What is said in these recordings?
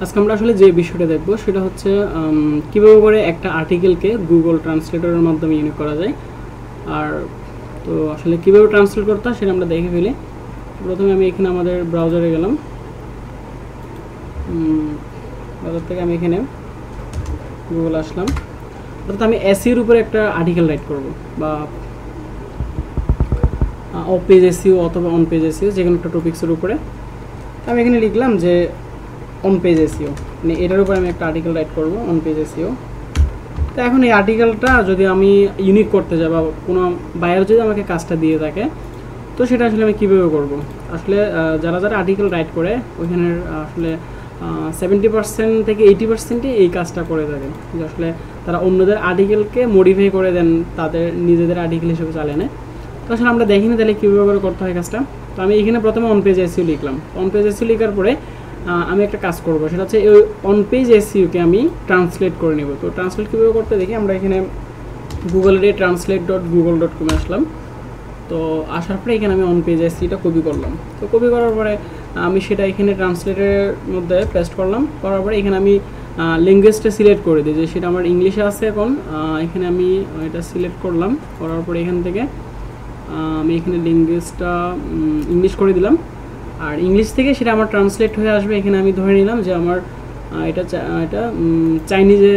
আজকে আমরা আসলে যে বিষয়টা দেখব সেটা হচ্ছে কীভাবে করে একটা আর্টিকেলকে গুগল ট্রান্সলেটরের মাধ্যমে ইউনিক করা যায়। আর তো আসলে কীভাবে ট্রান্সলেট করতে হয় সেটা আমরা দেখে ফেলি। প্রথমে আমি এখানে আমাদের ব্রাউজারে গেলাম, ব্রাউজার থেকে আমি এখানে গুগল আসলাম। অর্থাৎ আমি এসইওর উপরে একটা আর্টিকেল রাইট করব, বা অফ পেজ এসইও অথবা অন পেজ এসইও, যে কোনো একটা টপিক্সের উপরে। আমি এখানে লিখলাম যে অন পেজ এসইও, মানে এটার উপরে আমি একটা আর্টিকেল রাইট করব, অন পেজ এসইও। তো এখন এই আর্টিকেলটা যদি আমি ইউনিক করতে যাই বা কোনো বায়ার যদি আমাকে কাজটা দিয়ে থাকে, তো সেটা আসলে আমি কীভাবে করব। আসলে যারা যারা আর্টিকেল রাইট করে ওইখানের আসলে 70% থেকে 80%ই এই কাজটা করে থাকে, যে আসলে তারা অন্যদের আর্টিকেলকে মডিফাই করে দেন, তাদের নিজেদের আর্টিকেল হিসেবে চালিয়ে নেয়। তো আসলে আমরা দেখিনি তাহলে কীভাবে করে করতে হয় কাজটা। তো আমি এখানে প্রথমে অন পেজ এসইও লিখলাম। অন পেজ এসইও লেখার পরে আমি একটা কাজ করব, সেটা হচ্ছে এই অন পেজ এসইওকে আমি ট্রান্সলেট করে নেব। তো ট্রান্সলেট কীভাবে করতে দেখি, আমরা এখানে গুগলের translate.google.com আসলাম। তো আসার পরে এখানে আমি অন পেজ এসইটা কপি করলাম। তো কপি করার পরে আমি সেটা এখানে ট্রান্সলেটের মধ্যে পেস্ট করলাম। করার পরে এখানে আমি ল্যাঙ্গুয়েজটা সিলেক্ট করে দিই, যে সেটা আমার ইংলিশে আছে। এখন এখানে আমি এটা সিলেক্ট করলাম, করার পরে এখান থেকে আমি এখানে ল্যাঙ্গুয়েজটা ইংলিশ করে দিলাম। আর ইংলিশ থেকে সেটা আমার ট্রান্সলেট হয়ে আসবে। এখানে আমি ধরে নিলাম যে আমার এটা চাইনিজে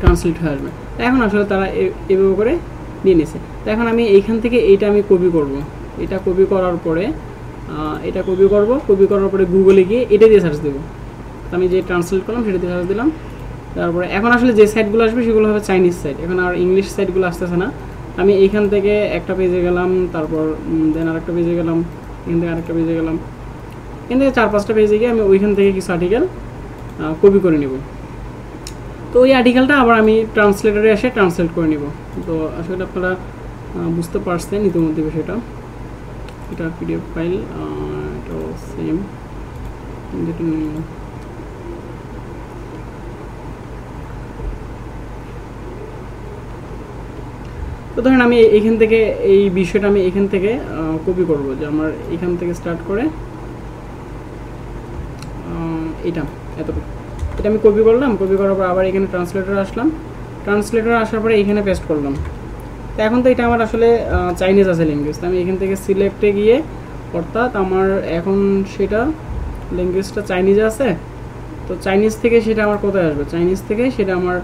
ট্রান্সলেট হয়ে আসবে। এখন আসলে তারা এভাবে করে নিয়ে নিছে। তো এখন আমি এইখান থেকে এইটা আমি কপি করব। এটা কপি করার পরে কপি করার পরে গুগলে গিয়ে এটা দিয়ে সার্চ দেবো। তো আমি যে ট্রান্সলেট করলাম সেটা দিয়ে সার্চ দিলাম। তারপরে এখন আসলে যে সাইটগুলো আসবে সেগুলো হবে চাইনিজ সাইট, এখন আর ইংলিশ সাইটগুলো আসতেছে না। আমি এইখান থেকে একটা পেজে গেলাম, তারপর দেন আরেকটা পেজে গেলাম, এখান থেকে আরেকটা পেজে গেলাম, এখান থেকে 4-5টা পেজে গিয়ে আমি ওইখান থেকে কিছু আর্টিকেল কপি করে নেব। তো ওই আর্টিকেলটা আবার আমি ট্রান্সলেটরে এসে ট্রান্সলেট করে নিব। তো আসলে আপনারা বুঝতে পারছেন ইতিমধ্যে বিষয়টা। এটা পিডিএফ ফাইল, এটাও সেম যেটা তো ধরেন আমি এখান থেকে এই বিষয়টা আমি এখান থেকে কপি করব, যে আমার এখান থেকে স্টার্ট করে এটা এতটুকু, এটা আমি কপি করলাম। কপি করার পর আবার এখানে ট্রান্সলেটর আসলাম, ট্রান্সলেটর আসার পরে এখানে পেস্ট করলাম। তো এখন তো এটা আমার আসলে চাইনিজ আছে ল্যাঙ্গুয়েজ। তো আমি এখান থেকে সিলেক্টে গিয়ে, অর্থাৎ আমার এখন সেটা ল্যাঙ্গুয়েজটা চাইনিজে আছে, তো চাইনিজ থেকে সেটা আমার কোথায় আসবে, চাইনিজ থেকে সেটা আমার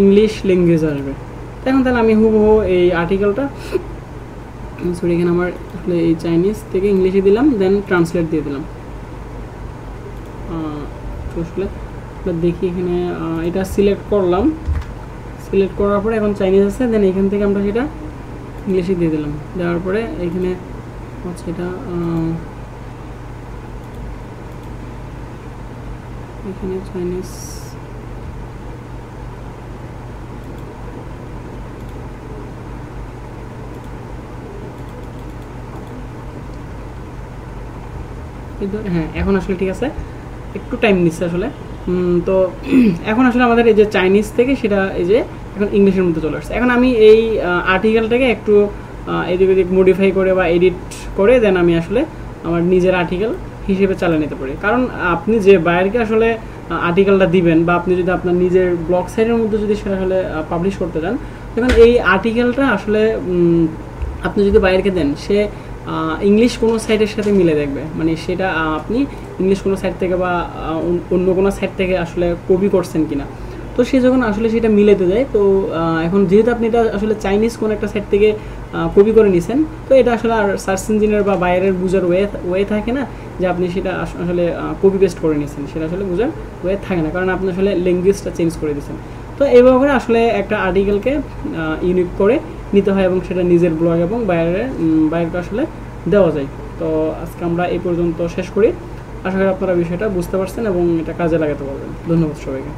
ইংলিশ ল্যাঙ্গুয়েজ আসবে। এখন তাহলে আমি হুবহু এই আর্টিকেলটা এখানে আমার আসলে এই চাইনিজ থেকে ইংলিশে দিলাম, দেন ট্রান্সলেট দিয়ে দিলাম। তো আসলে দেখি এখানে এটা সিলেক্ট করলাম, সিলেক্ট করার পরে এখন চাইনিজ আছে, দেন এখান থেকে আমরা সেটা ইংলিশে দিয়ে দিলাম। দেওয়ার পরে এখানে হচ্ছে এটা এখানে চাইনিজ, হ্যাঁ এখন আসলে ঠিক আছে, একটু টাইম নিচ্ছে আসলে। তো এখন আসলে আমাদের এই যে চাইনিজ থেকে সেটা এই যে এখন ইংলিশের মধ্যে চলে আসছে। এখন আমি এই আর্টিকেলটাকে একটু এদিক ওদিক মডিফাই করে বা এডিট করে দেন আমি আসলে আমার নিজের আর্টিকেল হিসেবে চালিয়ে নিতে পারি। কারণ আপনি যে বায়ারকে আসলে আর্টিকেলটা দিবেন, বা আপনি যদি আপনার নিজের ব্লগ সাইটের মধ্যে যদি সেটা আসলে পাবলিশ করতে চান, তখন এই আর্টিকেলটা আসলে আপনি যদি বায়ারকে দেন, সে ইংলিশ কোনো সাইটের সাথে মিলে দেখবে, মানে সেটা আপনি ইংলিশ কোনো সাইট থেকে বা অন্য কোনো সাইট থেকে আসলে কপি করছেন কিনা। তো সে যখন আসলে সেটা মিলেতে যায়, তো এখন যেহেতু আপনি এটা আসলে চাইনিজ কোনো একটা সাইট থেকে কপি করে নিছেন, তো এটা আসলে আর সার্চ ইঞ্জিনের বা বাইরের বুঝার ওয়ে থাকে না, যে আপনি সেটা আসলে কপি পেস্ট করে নিয়েছেন, সেটা আসলে বুঝার ওয়ে থাকে না, কারণ আপনি আসলে ল্যাঙ্গুয়েজটা চেঞ্জ করে দিয়েছেন। তো এইভাবে আসলে একটা আর্টিকেলকে ইউনিক করে নিতে হয়, এবং সেটা নিজের ব্লগ এবং বাইরেটা আসলে দেওয়া যায়। তো আজকে আমরা এই পর্যন্ত শেষ করি। আশা করি আপনারা বিষয়টা বুঝতে পারছেন এবং এটা কাজে লাগাতে পারবেন। ধন্যবাদ সবাইকে।